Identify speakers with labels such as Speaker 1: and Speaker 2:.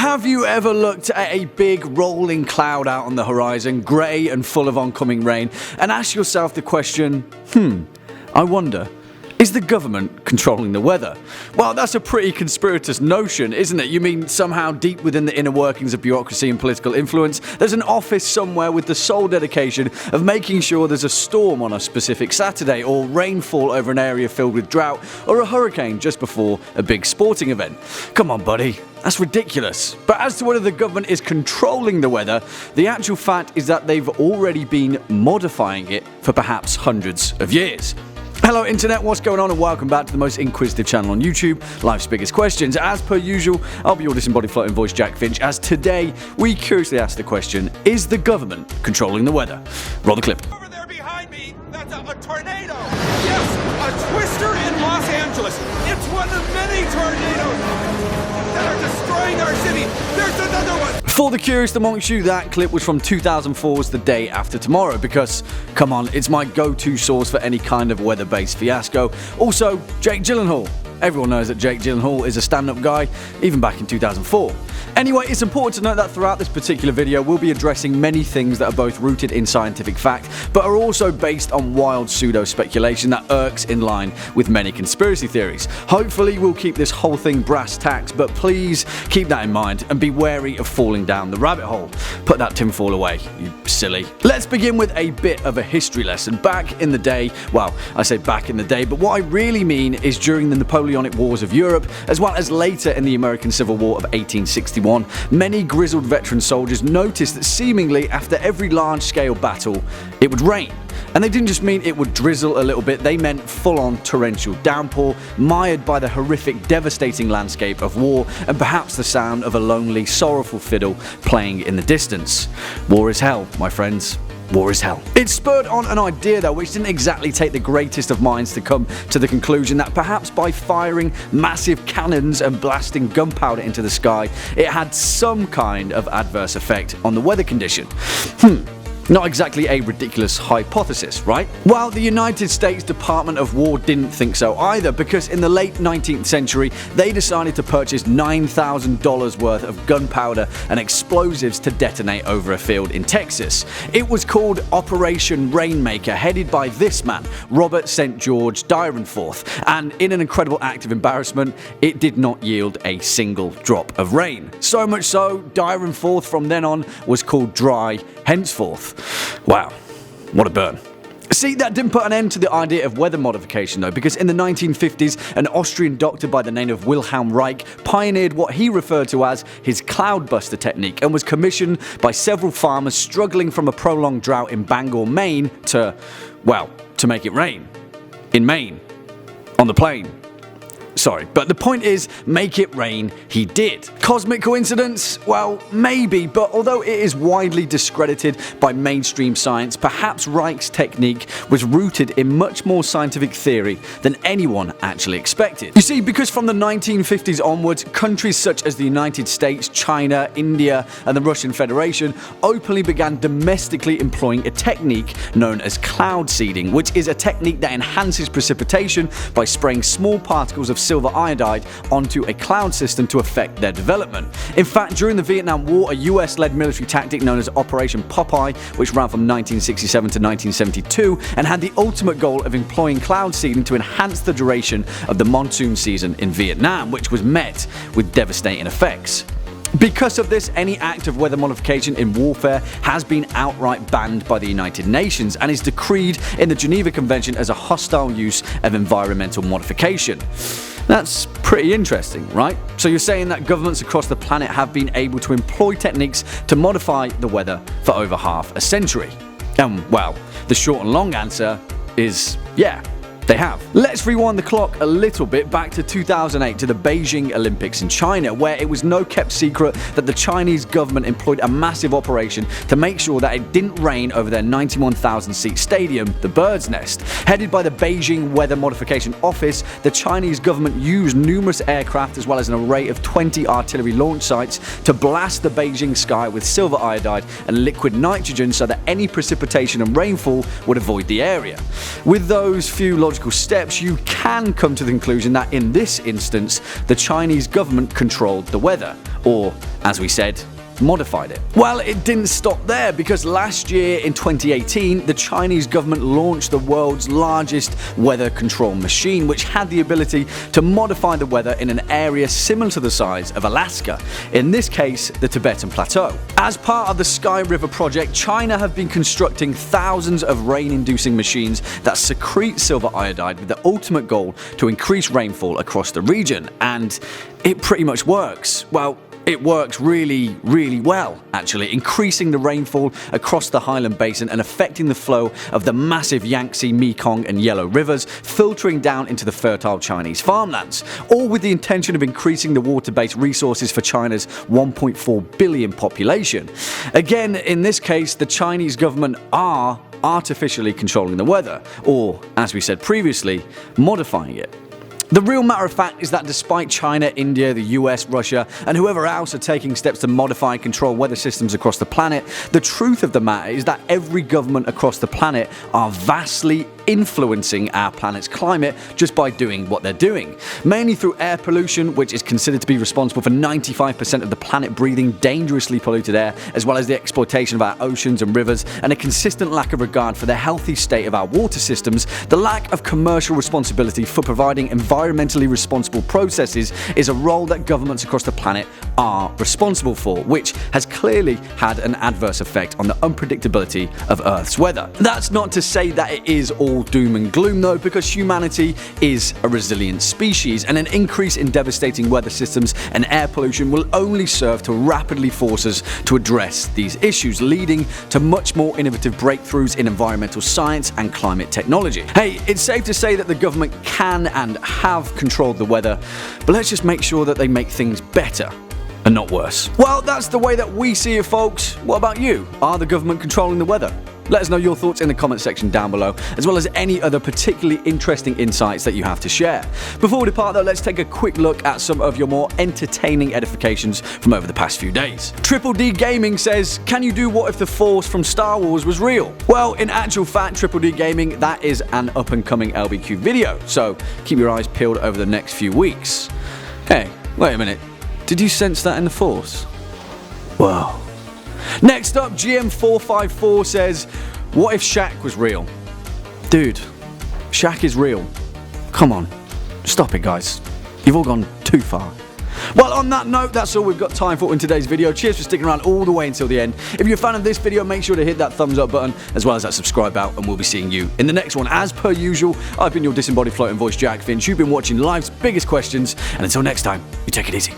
Speaker 1: Have you ever looked at a big rolling cloud out on the horizon, grey and full of oncoming rain, and asked yourself the question, I wonder, is the government controlling the weather? Well, that's a pretty conspiratorial notion, isn't it? You mean somehow deep within the inner workings of bureaucracy and political influence, there's an office somewhere with the sole dedication of making sure there's a storm on a specific Saturday, or rainfall over an area filled with drought, or a hurricane just before a big sporting event. Come on, buddy. That's ridiculous. But as to whether the government is controlling the weather, the actual fact is that they've already been modifying it for perhaps hundreds of years. Hello internet, what's going on, and welcome back to the most inquisitive channel on YouTube, Life's Biggest Questions. As per usual, I'll be your disembodied floating voice Jack Finch, as today we curiously ask the question, is the government controlling the weather? Roll the clip.
Speaker 2: Over there behind me, that's a tornado. Yes, a twister in Los Angeles. It's one of many tornadoes that are destroying our city. There's another one.
Speaker 1: For the curious amongst you, that clip was from 2004's The Day After Tomorrow because, come on, it's my go-to source for any kind of weather-based fiasco. Also, Jake Gyllenhaal. Everyone knows that Jake Gyllenhaal is a stand-up guy, even back in 2004. Anyway, it's important to note that throughout this particular video we'll be addressing many things that are both rooted in scientific fact, but are also based on wild pseudo-speculation that irks in line with many conspiracy theories. Hopefully we'll keep this whole thing brass tacks, but please keep that in mind and be wary of falling down the rabbit hole. Put that tinfoil away, you silly. Let's begin with a bit of a history lesson. Back in the day, well, I say back in the day, but what I really mean is during the Napoleonic Wars of Europe, as well as later in the American Civil War of 1861, many grizzled veteran soldiers noticed that seemingly after every large-scale battle, it would rain. And they didn't just mean it would drizzle a little bit, they meant full-on torrential downpour, mired by the horrific, devastating landscape of war, and perhaps the sound of a lonely, sorrowful fiddle playing in the distance. War is hell, my friends. War is hell. It spurred on an idea though which didn't exactly take the greatest of minds to come to the conclusion that perhaps by firing massive cannons and blasting gunpowder into the sky, it had some kind of adverse effect on the weather condition. Not exactly a ridiculous hypothesis, right? Well, the United States Department of War didn't think so either, because in the late 19th century they decided to purchase $9,000 worth of gunpowder and explosives to detonate over a field in Texas. It was called Operation Rainmaker, headed by this man, Robert St. George Dyrenforth, and in an incredible act of embarrassment, it did not yield a single drop of rain. So much so, Dyrenforth from then on was called Dry henceforth. Wow, what a burn. See, that didn't put an end to the idea of weather modification though, because in the 1950s, an Austrian doctor by the name of Wilhelm Reich pioneered what he referred to as his cloudbuster technique, and was commissioned by several farmers struggling from a prolonged drought in Bangor, Maine to make it rain. In Maine. On the plane. Sorry, but the point is, make it rain he did. Cosmic coincidence? Well, maybe, but although it is widely discredited by mainstream science, perhaps Reich's technique was rooted in much more scientific theory than anyone actually expected. You see, because from the 1950s onwards, countries such as the United States, China, India, and the Russian Federation openly began domestically employing a technique known as cloud seeding, which is a technique that enhances precipitation by spraying small particles of silver iodide onto a cloud system to affect their development. In fact, during the Vietnam War, a US-led military tactic known as Operation Popeye, which ran from 1967 to 1972, and had the ultimate goal of employing cloud seeding to enhance the duration of the monsoon season in Vietnam, which was met with devastating effects. Because of this, any act of weather modification in warfare has been outright banned by the United Nations and is decreed in the Geneva Convention as a hostile use of environmental modification. That's pretty interesting, right? So you're saying that governments across the planet have been able to employ techniques to modify the weather for over half a century? Well, the short and long answer is yeah. They have. Let's rewind the clock a little bit back to 2008 to the Beijing Olympics in China, where it was no kept secret that the Chinese government employed a massive operation to make sure that it didn't rain over their 91,000-seat stadium, the Bird's Nest. Headed by the Beijing Weather Modification Office, the Chinese government used numerous aircraft as well as an array of 20 artillery launch sites to blast the Beijing sky with silver iodide and liquid nitrogen so that any precipitation and rainfall would avoid the area. With those few logical logical steps, you can come to the conclusion that in this instance, the Chinese government controlled the weather, or, as we said, modified it. Well, it didn't stop there, because last year in 2018, the Chinese government launched the world's largest weather control machine, which had the ability to modify the weather in an area similar to the size of Alaska, in this case, the Tibetan Plateau. As part of the Sky River project, China have been constructing thousands of rain-inducing machines that secrete silver iodide with the ultimate goal to increase rainfall across the region, and it pretty much works. Well, it works really, really well, actually, increasing the rainfall across the Highland Basin and affecting the flow of the massive Yangtze, Mekong and Yellow rivers, filtering down into the fertile Chinese farmlands, all with the intention of increasing the water-based resources for China's 1.4 billion population. Again, in this case, the Chinese government are artificially controlling the weather, or, as we said previously, modifying it. The real matter of fact is that despite China, India, the US, Russia, and whoever else are taking steps to modify and control weather systems across the planet, the truth of the matter is that every government across the planet are vastly influencing our planet's climate just by doing what they're doing. Mainly through air pollution, which is considered to be responsible for 95% of the planet breathing dangerously polluted air, as well as the exploitation of our oceans and rivers, and a consistent lack of regard for the healthy state of our water systems. The lack of commercial responsibility for providing environmentally responsible processes is a role that governments across the planet are responsible for, which has clearly had an adverse effect on the unpredictability of Earth's weather. That's not to say that it is all doom and gloom though, because humanity is a resilient species, and an increase in devastating weather systems and air pollution will only serve to rapidly force us to address these issues, leading to much more innovative breakthroughs in environmental science and climate technology. Hey, it's safe to say that the government can and have controlled the weather, but let's just make sure that they make things better and not worse. Well, that's the way that we see it, folks. What about you? Are the government controlling the weather? Let us know your thoughts in the comment section down below, as well as any other particularly interesting insights that you have to share. Before we depart though, let's take a quick look at some of your more entertaining edifications from over the past few days. Triple D Gaming says, can you do what if the Force from Star Wars was real? Well, in actual fact, Triple D Gaming, that is an up and coming LBQ video, so keep your eyes peeled over the next few weeks. Hey, wait a minute, did you sense that in the Force? Whoa. Next up, GM454 says, what if Shaq was real? Dude, Shaq is real. Come on, stop it guys. You've all gone too far. Well, on that note, that's all we've got time for in today's video. Cheers for sticking around all the way until the end. If you're a fan of this video, make sure to hit that thumbs up button, as well as that subscribe bell, and we'll be seeing you in the next one. As per usual, I've been your disembodied floating voice, Jack Finch. You've been watching Life's Biggest Questions, and until next time, you take it easy.